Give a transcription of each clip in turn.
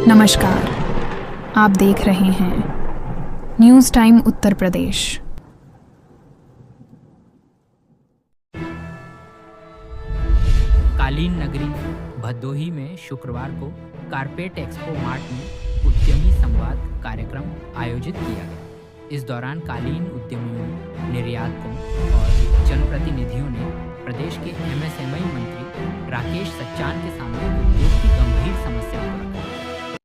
नमस्कार, आप देख रहे हैं न्यूज़ टाइम उत्तर प्रदेश। कालीन नगरी भदोही में शुक्रवार को कारपेट एक्सपो मार्ट में उद्यमी संवाद कार्यक्रम आयोजित किया गया। इस दौरान कालीन उद्यमियों, निर्यातकों और जनप्रतिनिधियों ने प्रदेश के एमएसएमई मंत्री राकेश सच्चान के सामने उद्योग की गंभीर समस्याओं को रखा।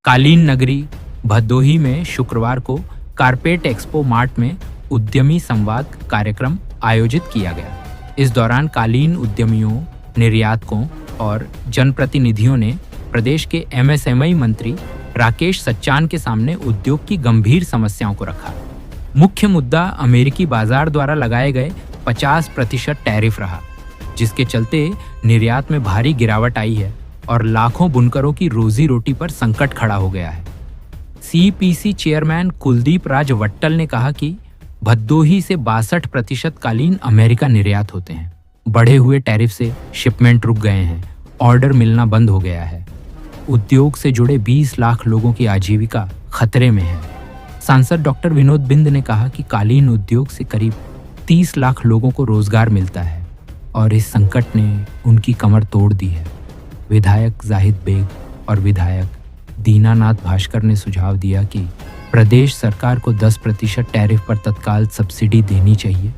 कालीन नगरी भदोही में शुक्रवार को कारपेट एक्सपो मार्ट में उद्यमी संवाद कार्यक्रम आयोजित किया गया। इस दौरान कालीन उद्यमियों, निर्यातकों और जनप्रतिनिधियों ने प्रदेश के एमएसएमई मंत्री राकेश सच्चान के सामने उद्योग की गंभीर समस्याओं को रखा। मुख्य मुद्दा अमेरिकी बाजार द्वारा लगाए गए 50% टैरिफ रहा, जिसके चलते निर्यात में भारी गिरावट आई है और लाखों बुनकरों की रोजी रोटी पर संकट खड़ा हो गया है। सीपीसी चेयरमैन कुलदीप राज वट्टल ने कहा कि भदोही से 62% कालीन अमेरिका निर्यात होते हैं। बढ़े हुए टैरिफ से शिपमेंट रुक गए हैं, ऑर्डर मिलना बंद हो गया है। उद्योग से जुड़े 20 लाख लोगों की आजीविका खतरे में है। सांसद डॉक्टर विनोद बिंद ने कहा कि कालीन उद्योग से करीब 30 लाख लोगों को रोजगार मिलता है और इस संकट ने उनकी कमर तोड़ दी है। विधायक जाहिद बेग और विधायक दीनानाथ भास्कर ने सुझाव दिया कि प्रदेश सरकार को 10% टैरिफ पर तत्काल सब्सिडी देनी चाहिए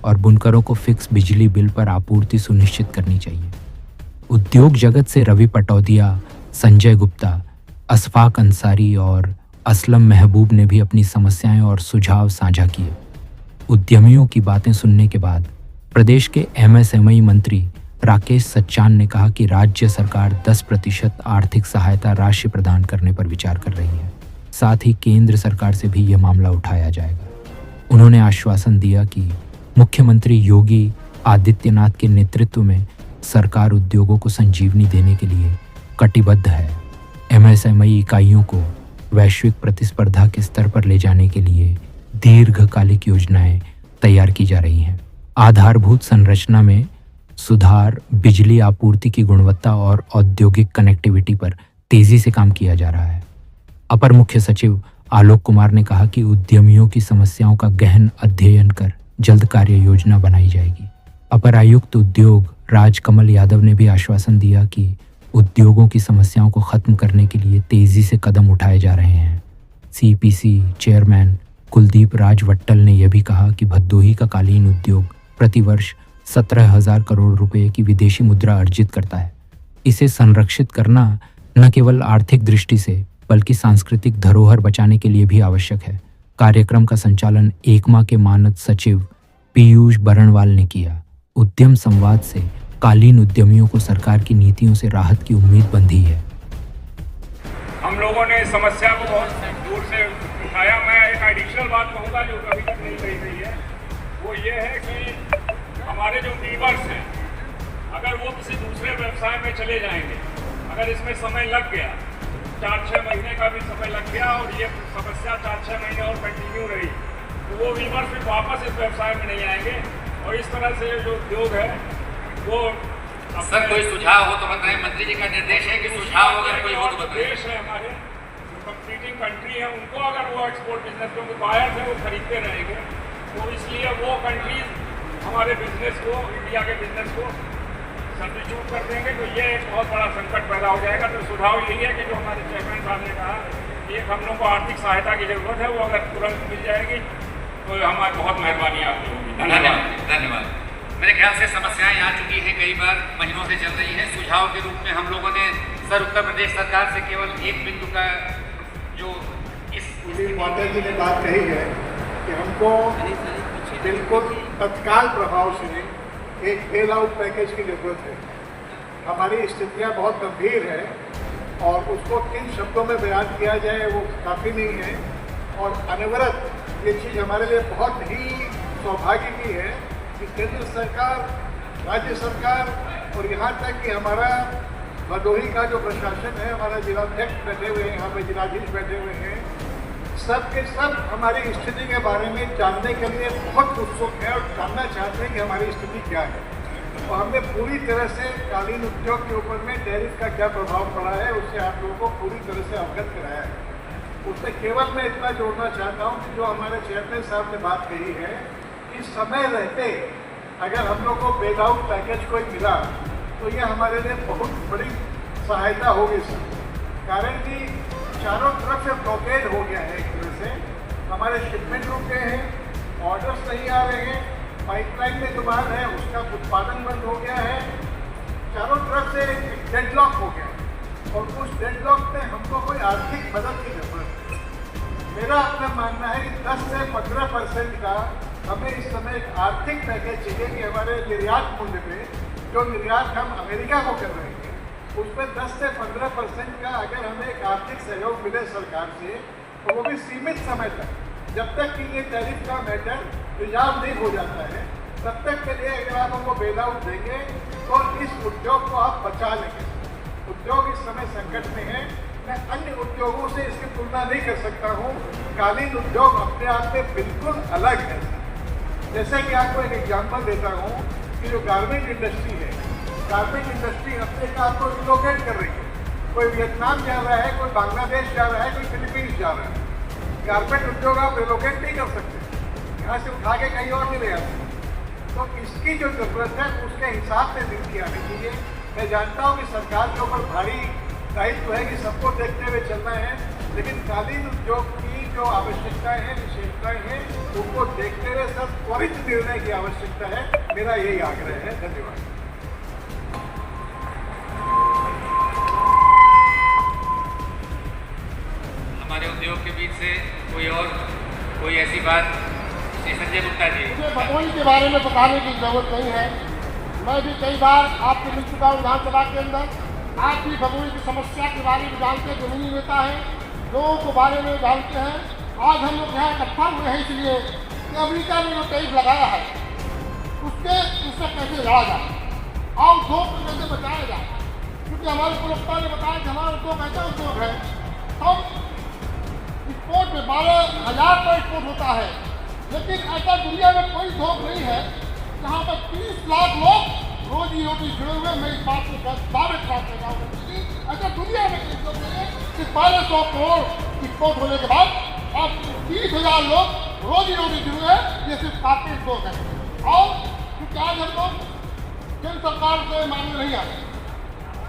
और बुनकरों को फिक्स बिजली बिल पर आपूर्ति सुनिश्चित करनी चाहिए। उद्योग जगत से रवि पटौदिया, संजय गुप्ता, अशफाक अंसारी और असलम महबूब ने भी अपनी समस्याएं और सुझाव साझा किए। उद्यमियों की बातें सुनने के बाद प्रदेश के एमएसएमई मंत्री राकेश सच्चान ने कहा कि राज्य सरकार 10% आर्थिक सहायता राशि प्रदान करने पर विचार कर रही है। साथ ही केंद्र सरकार से भी यह मामला उठाया जाएगा। उन्होंने आश्वासन दिया कि मुख्यमंत्री योगी आदित्यनाथ के नेतृत्व में सरकार उद्योगों को संजीवनी देने के लिए कटिबद्ध है। एमएसएमई इकाइयों को वैश्विक प्रतिस्पर्धा के स्तर पर ले जाने के लिए दीर्घकालिक योजनाएं तैयार की जा रही हैं। आधारभूत संरचना में सुधार, बिजली आपूर्ति की गुणवत्ता और औद्योगिक कनेक्टिविटी पर तेजी से काम किया जा रहा है। अपर मुख्य सचिव आलोक कुमार ने कहा कि उद्यमियों की समस्याओं का गहन अध्ययन कर जल्द कार्य योजना बनाई जाएगी। अपर आयुक्त उद्योग राजकमल यादव ने भी आश्वासन दिया कि उद्योगों की समस्याओं को खत्म करने के लिए तेजी से कदम उठाए जा रहे हैं। सीपीसी चेयरमैन कुलदीप राज वट्टल ने यह भी कहा कि भदोही का कालीन उद्योग प्रतिवर्ष 17,000 करोड़ रुपए की विदेशी मुद्रा अर्जित करता है। इसे संरक्षित करना न केवल आर्थिक दृष्टि से बल्कि सांस्कृतिक धरोहर बचाने के लिए भी आवश्यक है। कार्यक्रम का संचालन एकमा के मानद सचिव पीयूष बरणवाल ने किया। उद्यम संवाद से कालीन उद्यमियों को सरकार की नीतियों से राहत की उम्मीद बंधी है। हम लोगों ने समस्या को बहुत दूर से उठाया। मैं एक एडिशनल बात कहूँगा जो अभी तक नहीं कही गई है, वो ये है कि हमारे जो वीवर्स हैं, अगर वो किसी दूसरे व्यवसाय में चले जाएंगे, अगर इसमें समय लग गया, 4-6 महीने का भी समय लग गया और ये समस्या 4-6 महीने और कंटिन्यू रही, तो वो वीवर्स फिर वापस इस व्यवसाय में नहीं आएंगे और इस तरह से जो उद्योग है वो सर कोई सुझाव हो तो बताएं। मंत्री जी का निर्देश है कि सुझाव अगर कोई हो तो बताएं। देश है हमारे कंपीटिंग कंट्री है, उनको अगर वो एक्सपोर्ट बिजनेस, क्योंकि बाहर से वो खरीदते रहेंगे, तो इसलिए वो कंट्रीज हमारे बिजनेस को, इंडिया के बिजनेस को सब्स्टिट्यूट कर देंगे, तो ये एक बहुत बड़ा संकट पैदा हो जाएगा। तो सुझाव यही है कि जो हमारे चेयरमैन साहब ने कहा कि एक हम लोग को आर्थिक सहायता की जरूरत है, वो अगर तुरंत मिल जाएगी तो हमारी बहुत मेहरबानी आपकी होगी। धन्यवाद। मेरे ख्याल से समस्याएं आ चुकी हैं, कई बार महीनों से चल रही है। सुझाव के रूप में हम लोगों ने सर उत्तर प्रदेश सरकार से केवल एक बिंदु का जो इस माता जी ने बात कही है कि हमको बिल्कुल तत्काल प्रभाव से एक बेल आउट पैकेज की जरूरत है। हमारी स्थितियाँ बहुत गंभीर है और उसको किन शब्दों में बयान किया जाए वो काफ़ी नहीं है। और अनवरत ये चीज़ हमारे लिए बहुत ही सौभाग्य की है कि केंद्र सरकार, राज्य सरकार और यहाँ तक कि हमारा भदोही का जो प्रशासन है, हमारा जिलाध्यक्ष बैठे हुए हैं, यहाँ पे जिलाधीश बैठे हुए हैं, सब के सब हमारी स्थिति के बारे में जानने के लिए बहुत उत्सुक है और जानना चाहते हैं कि हमारी स्थिति क्या है। और हमने पूरी तरह से कालीन उद्योग के ऊपर में टैरिफ का क्या प्रभाव पड़ा है उससे आप लोगों को पूरी तरह से अवगत कराया है। उसमें केवल मैं इतना जोड़ना चाहता हूँ कि जो हमारे चेयरमैन साहब ने बात कही है कि समय रहते अगर हम लोग को बेल आउट पैकेज कोई मिला तो ये हमारे लिए बहुत बड़ी सहायता होगी सर। कारण कि चारों तरफ से ब्लॉकेज हो गया है एक तरह से, हमारे शिपमेंट रुक गए हैं, ऑर्डर्स नहीं आ रहे हैं, पाइपलाइन में जो माल है उसका उत्पादन बंद हो गया है, चारों तरफ से डेडलॉक हो गया है और उस डेडलॉक में हमको कोई आर्थिक मदद की जरूरत है। मेरा अपना मानना है कि 10 से 15% का हमें इस समय एक आर्थिक पैकेज चाहिए कि हमारे निर्यात मूल्य पे जो निर्यात हम अमेरिका को कर रहे हैं उस पर 10 से 15% का अगर हमें एक आर्थिक सहयोग मिले सरकार से तो वो भी सीमित समय तक, जब तक कि ये टैरिफ का मैटर रिजॉल्व नहीं हो जाता है तब तक के लिए अगर आप हमको बेल आउट देंगे तो इस उद्योग को आप बचा लेंगे। उद्योग इस समय संकट में है, मैं अन्य उद्योगों से इसकी तुलना नहीं कर सकता हूँ। कालीन उद्योग अपने आप में बिल्कुल अलग है। जैसे कि आपको एक एग्जाम्पल देता हूँ कि जो गारमेंट इंडस्ट्री है, गारमेंट इंडस्ट्री अपने आप को रिलोकेट कर रही है। कोई वियतनाम जा रहा है, कोई बांग्लादेश जा रहा है, कोई फिलीपींस जा रहा है। गारमेंट उद्योग आप रिलोकेट नहीं कर सकते, यहाँ से उठा के कहीं और नहीं ले आते। तो इसकी जो जरूरत है उसके हिसाब से नीति आनी चाहिए। मैं जानता हूँ कि सरकार के ऊपर भारी दायित्व है कि सबको देखते हुए चलना है, लेकिन कालीन उद्योग की जो आवश्यकताएं हैं, विशेषताएं हैं, उनको देखते हुए सब त्वरित निर्णय की आवश्यकता है। मेरा यही आग्रह है। धन्यवाद। हमारे उद्योग के बीच से कोई ऐसी बात, श्री संजय गुप्ता जी। मुझे भगोई के बारे में बताने की जरूरत नहीं है। मैं भी कई बार आपसे मिल चुका हूँ विधानसभा के अंदर। आप भी भगोई की समस्या के बारे में जानते हैं, जमीनी नेता हैं, लोगों के बारे में जानते हैं। आज हम लोग यहाँ इकट्ठा हुए हैं इसलिए कि अमेरिका ने जो टैरिफ लगाया है उससे कैसे लड़ा जाए और उद्योग को कैसे बचाया जाए, क्योंकि हमारे प्रवक्ता ने बताया कि हमारा उद्योग ऐसा उद्योग है, हम एक्सपोर्ट में 12,000 का एक्सपोर्ट होता है, लेकिन ऐसा दुनिया में कोई उद्योग नहीं है जहाँ पर 30 लाख लोग रोजी रोटी जुड़े हुए। मैं इस बात को दावे के साथ लगा हूँ, ऐसा दुनिया में कोई उद्योग नहीं है कि 1200 करोड़ एक्सपोर्ट होने के बाद अब 30,000 लोग रोजी रोटी जुड़े हैं। ये सिर्फ कारपेट उद्योग है। और क्योंकि आज हम लोग केंद्र सरकार से मांगने नहीं आए,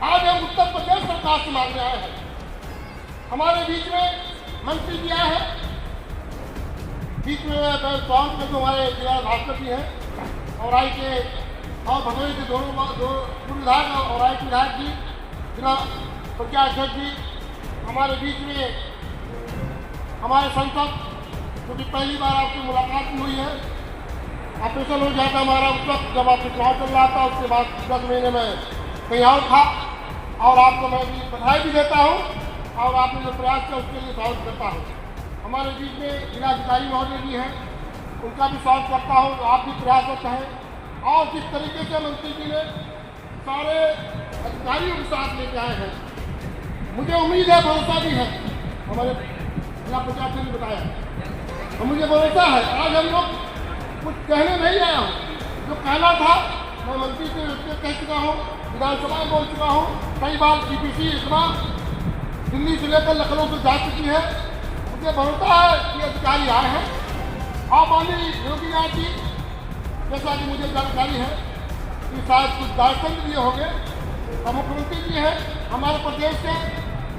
आज हम उत्तर प्रदेश सरकार से मांगने आए हैं। हमारे बीच में मंत्री जी आए हैं, बीच में स्वागत में जो हमारे जिला भास्कर जी हैं और आई के और भदोही के दोनों पूर्व विधायक और आई के विधायक जी, जिला पंचायत अध्यक्ष जी, हमारे बीच में हमारे सांसद, क्योंकि पहली बार आपसे मुलाकात हुई है। ऑपरेशन हो जाता हमारा उस वक्त जब आपके चुनाव चल रहा था, उसके बाद 10 महीने में कहीं और था। और आपको मैं भी बधाई भी देता हूँ और आपने जो प्रयास किया उसके लिए स्वागत करता हूँ। हमारे बीच में जिलाधिकारी महोदय जी हैं, उनका भी स्वागत करता हूँ। तो आप भी प्रयासरत हैं और जिस तरीके से मंत्री जी ने सारे अधिकारियों के साथ लेके आए हैं, मुझे उम्मीद है, भरोसा भी है, हमारे जिला पंचायत ने बताया और मुझे भरोसा है। आज हम लोग कुछ कहने नहीं आया हूँ, जो कहना था मैं मंत्री से कह चुका हूँ, विधानसभा में बोल चुका हूँ, कई बार CPC इतना दिल्ली से लेकर लखनऊ से जा चुकी है। मुझे भरोसा है कि अधिकारी आए हैं और माननीय योगी नाथ जी, जैसा कि मुझे जानकारी है कि शायद कुछ दायित्व दिए होंगे और मुख्यमंत्री जी हैं हमारे प्रदेश के,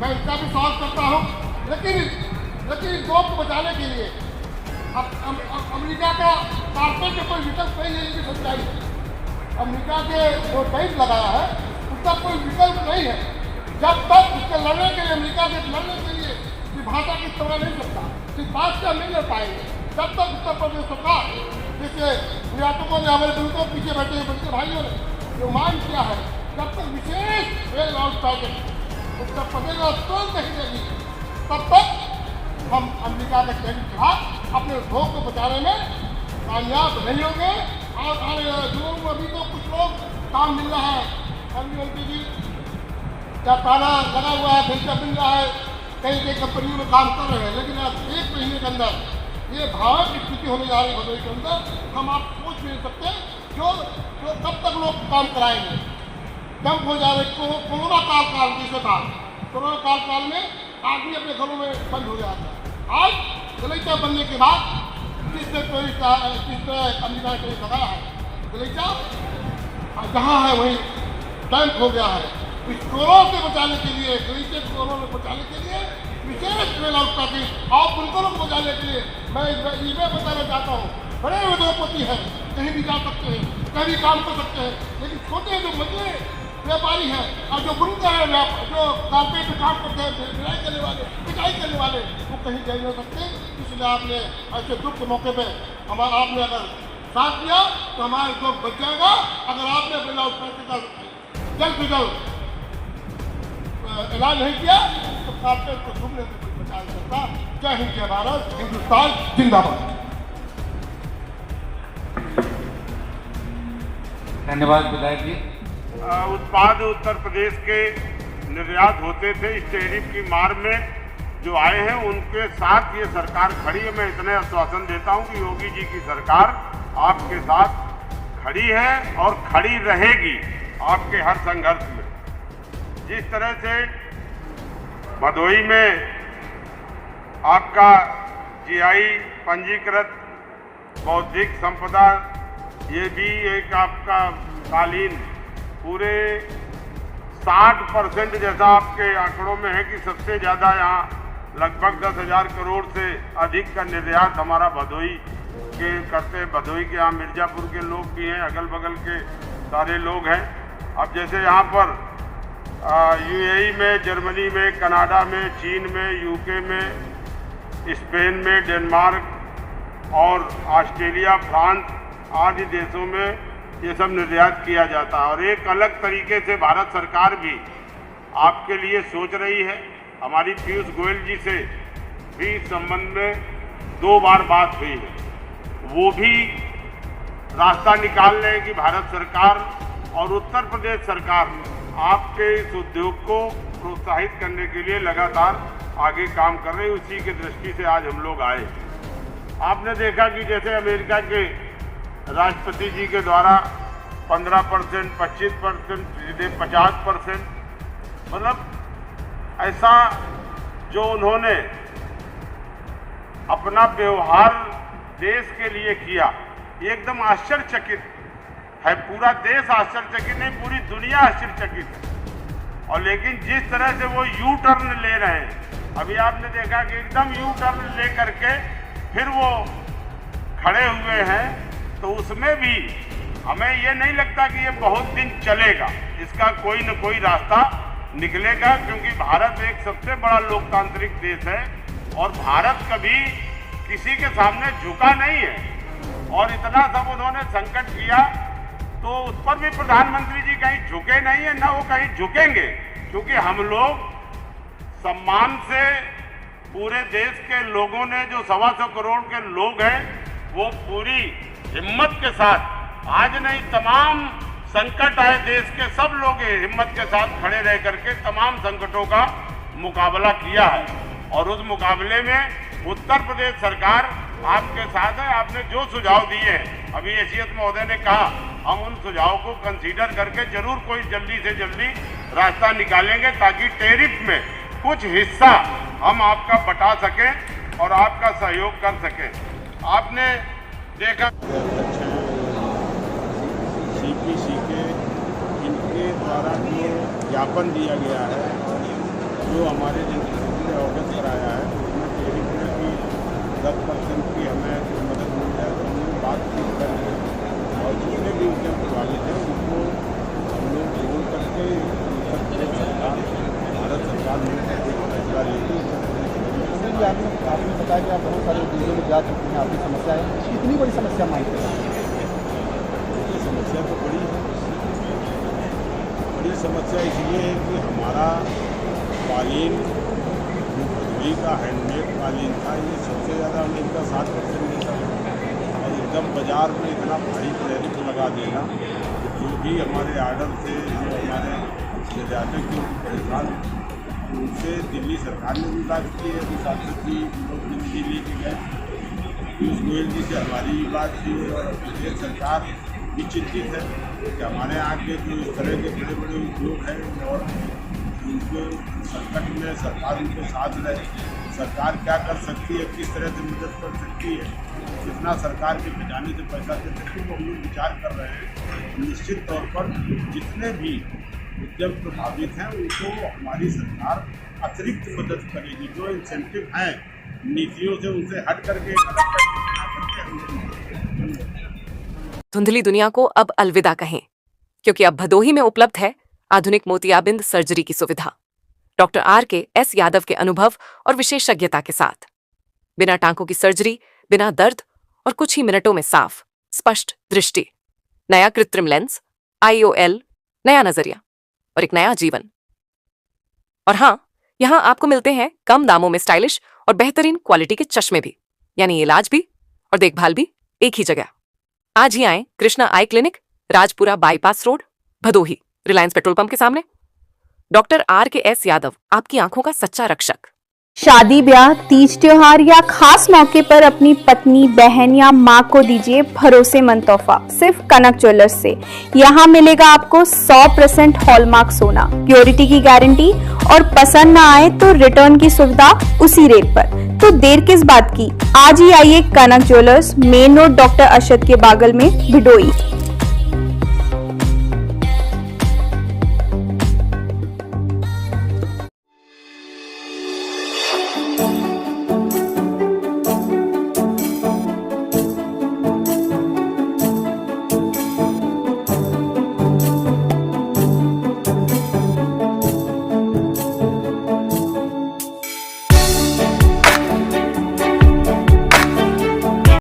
मैं इनका भी स्वागत करता हूँ। लेकिन उद्योग को बचाने के लिए अब अमेरिका का कारपेट में कोई विकल्प नहीं है, इनकी सच्चाई है। अमेरिका के जो टैरिफ लगाया है उसका कोई विकल्प नहीं है। जब तक उसके लड़ने के लिए, अमेरिका से लड़ने के लिए भाषा की तोड़ा नहीं सकता, सिर्फ बात से हम नहीं लड़ पाएंगे। जब तक उत्तर प्रदेश सरकार, जैसे निर्यातकों ने, हमारे बिल्कुल पीछे बैठे बच्चे भाइयों ने जो मांग किया है, जब तक विशेष bail out package Uttar Pradesh में तुरंत नहीं देगी, तब तक हम अमेरिका के टैरिफ के खिलाफ अपने उद्योग को बचाने में कामयाब नहीं होंगे। और आने वाले दिनों में अभी तो कुछ लोग काम मिल रहा है, मंत्री जी क्या ताला लगा हुआ है, पेंशन मिल रहा है, कई कंपनियों में काम कर रहे हैं, लेकिन आज 1 महीने के अंदर ये भावक स्थिति होने जा रही है भदोही के अंदर, हम आप सोच नहीं सकते। जो तो कब तक लोग काम कराएंगे? कब हो जाए कोरोना काल जैसे था, कोरोना काल में आदमी अपने घरों में बंद हो जाता है। आज गलीचा बनने के बाद किसने अमेरिका के लगाया है, गलीचा जहाँ है वहीं बैंक हो गया है। इस कोरोना से बचाने के लिए, गलीचे कोरोना से बचाने के लिए विशेष मेला पैकेज और बुनकरों को बचाने के लिए मैं ये बताना चाहता हूँ, बड़े उद्योगपति हैं, कहीं भी जा सकते हैं, कहीं भी काम कर सकते हैं, लेकिन छोटे जो मजदूर व्यापारी हैं और जो बुनकर है, जो कारपेट में काम करते हैं, बिलाई करने वाले वो कहीं जा नहीं सकते। इसलिए आपने ऐसे दुख के मौके पर आपने अगर साथ दिया तो हमारा उद्योग बच जाएगा। अगर आपने बिना उस पैसे का जल्द से जल्द ऐलान नहीं किया तो कारपेट को डूबने से कोई बचा नहीं सकता। जय हिंद, जय भारत, हिंदुस्तान जिंदाबाद। धन्यवाद विधायक जी। उत्पाद उत्तर प्रदेश के निर्यात होते थे, इस टैरिफ की मार में जो आए हैं उनके साथ ये सरकार खड़ी है। मैं इतने आश्वासन देता हूं कि योगी जी की सरकार आपके साथ खड़ी है और खड़ी रहेगी आपके हर संघर्ष में। जिस तरह से भदोही में आपका जीआई पंजीकृत बौद्धिक संपदा, ये भी एक आपका कालीन पूरे 60% जैसा आपके आंकड़ों में है कि सबसे ज़्यादा यहाँ लगभग 10,000 करोड़ से अधिक का निर्यात हमारा भदोही के करते हैं। भदोही के यहाँ मिर्ज़ापुर के लोग भी हैं, अगल बगल के सारे लोग हैं। अब जैसे यहाँ पर यूएई में, जर्मनी में, कनाडा में, चीन में, यूके में, स्पेन में, डेनमार्क और ऑस्ट्रेलिया, फ्रांस आदि देशों में ये सब निर्यात किया जाता है। और एक अलग तरीके से भारत सरकार भी आपके लिए सोच रही है। हमारी पीयूष गोयल जी से भी इस संबंध में 2 बार बात हुई है, वो भी रास्ता निकाल रहे हैं कि भारत सरकार और उत्तर प्रदेश सरकार आपके इस उद्योग को प्रोत्साहित करने के लिए लगातार आगे काम कर रहे हैं। उसी की दृष्टि से आज हम लोग आए। आपने देखा कि जैसे अमेरिका के राष्ट्रपति जी के द्वारा 15%, 25%, सीधे 50%, मतलब ऐसा जो उन्होंने अपना व्यवहार देश के लिए किया, ये एकदम आश्चर्यचकित है। पूरा देश आश्चर्यचकित नहीं, पूरी दुनिया आश्चर्यचकित है। और लेकिन जिस तरह से वो यू टर्न ले रहे हैं, अभी आपने देखा कि एकदम यू टर्न ले करके फिर वो खड़े हुए हैं, तो उसमें भी हमें ये नहीं लगता कि ये बहुत दिन चलेगा। इसका कोई न कोई रास्ता निकलेगा, क्योंकि भारत एक सबसे बड़ा लोकतांत्रिक देश है और भारत कभी किसी के सामने झुका नहीं है। और इतना सब उन्होंने संकट किया तो उस पर भी प्रधानमंत्री जी कहीं झुके नहीं है, ना वो कहीं झुकेंगे, क्योंकि हम लोग सम्मान से पूरे देश के लोगों ने, जो 125 करोड़ के लोग हैं, वो पूरी हिम्मत के साथ, आज नहीं तमाम संकट आए देश के सब लोग हिम्मत के साथ खड़े रह करके तमाम संकटों का मुकाबला किया है। और उस मुकाबले में उत्तर प्रदेश सरकार आपके साथ है। आपने जो सुझाव दिए हैं, अभी एसीएस महोदय ने कहा, हम उन सुझावों को कंसीडर करके जरूर कोई जल्दी से जल्दी रास्ता निकालेंगे, ताकि टैरिफ में कुछ हिस्सा हम आपका बटा सकें और आपका सहयोग कर सकें। आपने देखा सीपीसी के इनके द्वारा जो ज्ञापन दिया गया है, जो हमारे जिन अवगत कराया है, उसमें टैरिफ में भी 10% की हमें मदद मिल जाए, तो हमने बातचीत कर ली और जितने भी उनके प्रभावित हैं उनको हम लोग जोड़ करके उत्तर प्रदेश सरकार, भारत सरकार मिलकर एक फैसला लेगी। आपने बताया कि आप बहुत सारे उद्योगों में जा चुके हैं, आपकी समस्या है, कितनी बड़ी समस्या मानते हैं? ये समस्या तो बड़ी है। बड़ी समस्या इसलिए है कि हमारा कालीन, जो भदोही का हैंडमेड कालीन था, ये सबसे ज़्यादा अमेरिका 7% देता है। और एकदम बाज़ार में इतना भारी टैरिफ लगा देना, जो भी हमारे आर्डर से, जो हमारे निर्यातक जो परेशान, उनसे दिल्ली सरकार ने भी बात की है, अभी सांसद जी दिल्ली के गए, पीयूष गोयल जी से हमारी बात की और प्रदेश सरकार भी चिंतित है कि हमारे यहाँ के जो इस तरह के बड़े बड़े उद्योग हैं और उनके संकट में सरकार उनके साथ रहे। सरकार क्या कर सकती है, किस तरह से मदद कर सकती है, कितना सरकार के खजाने से पैसा दे सकती है, वो हम लोग विचार कर रहे हैं। निश्चित तौर पर जितने भी उद्यम प्रभावित हैं उनको हमारी सरकार अतिरिक्त मदद करेगी। जो इंसेंटिव हैं नीतियों से उनसे हट करके अलग करके धुंधली दुनिया को अब अलविदा कहें, क्योंकि अब भदोही में उपलब्ध है आधुनिक मोतियाबिंद सर्जरी की सुविधा डॉक्टर RK-S यादव के अनुभव और विशेषज्ञता के साथ। बिना टांकों की सर्जरी, बिना दर्द और कुछ ही मिनटों में साफ स्पष्ट दृष्टि, नया कृत्रिम लेंस, IOL, नया नजरिया और एक नया जीवन। और हाँ, यहाँ आपको मिलते हैं कम दामों में स्टाइलिश और बेहतरीन क्वालिटी के चश्मे भी, यानी इलाज भी और देखभाल भी एक ही जगह। आज ही आएं कृष्णा आई clinic, Rajpura bypass road, Bhadohi, Reliance petrol pump के सामने। डॉक्टर RK-S यादव, आपकी आंखों का सच्चा रक्षक। शादी, ब्याह, तीज त्योहार या खास मौके पर अपनी पत्नी, बहन या माँ को दीजिए भरोसेमंद तोहफा सिर्फ कनक ज्वेलर्स से। यहाँ मिलेगा आपको 100% हॉलमार्क सोना, प्योरिटी की गारंटी और पसंद ना आए तो रिटर्न की सुविधा उसी रेट पर। तो देर किस बात की, आज ही आइए Kanak jewellers, main road doctor Arshad के बागल में, भिडोई।